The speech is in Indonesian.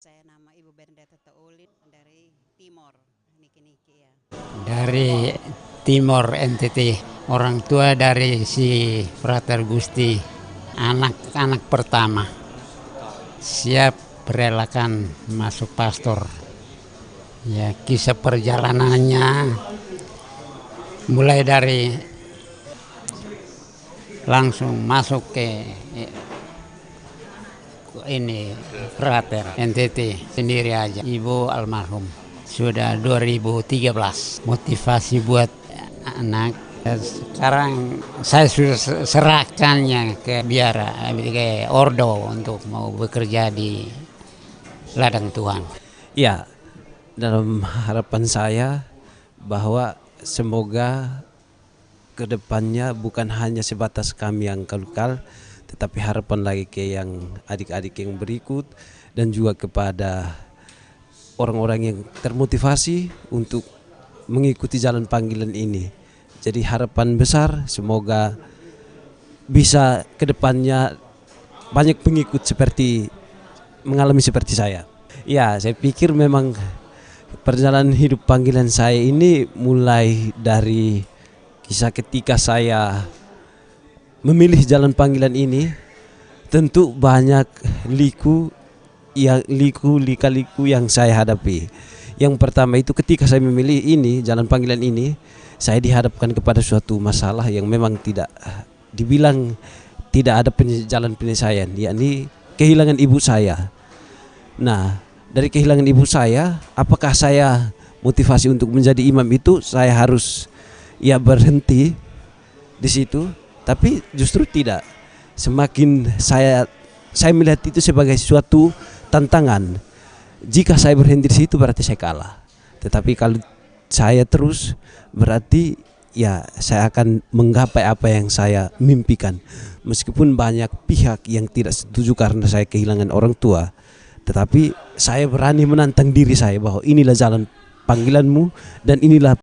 Saya nama Ibu Bernadetta Taulin dari Timor, Niki-Niki ya. Dari Timor NTT, orang tua dari si Frater Gusti, anak-anak pertama siap relakan masuk pastor. Ya, kisah perjalanannya mulai dari langsung masuk ke ini Frater NTT sendiri aja. Ibu almarhum sudah 2013. Motivasi buat anak. Sekarang saya sudah serahkannya ke biara, ke Ordo untuk mau bekerja di ladang Tuhan. Ya, dalam harapan saya bahwa semoga kedepannya bukan hanya sebatas kami yang kekal, tetapi harapan lagi ke yang adik-adik yang berikut dan juga kepada orang-orang yang termotivasi untuk mengikuti jalan panggilan ini. Jadi harapan besar semoga bisa kedepannya banyak pengikut seperti mengalami seperti saya. Ya, saya pikir memang perjalanan hidup panggilan saya ini mulai dari kisah ketika saya memilih jalan panggilan ini. Tentu banyak lika-liku yang saya hadapi. Yang pertama itu ketika saya memilih ini jalan panggilan ini, saya dihadapkan kepada suatu masalah yang memang tidak dibilang tidak ada jalan penyelesaian, yakni kehilangan ibu saya. Nah, dari kehilangan ibu saya, apakah saya motivasi untuk menjadi imam itu saya harus berhenti di situ? Tapi justru tidak. Semakin saya melihat itu sebagai suatu tantangan. Jika saya berhenti di situ berarti saya kalah. Tetapi kalau saya terus berarti saya akan menggapai apa yang saya mimpikan. Meskipun banyak pihak yang tidak setuju karena saya kehilangan orang tua, tetapi saya berani menantang diri saya bahwa inilah jalan panggilanmu dan inilah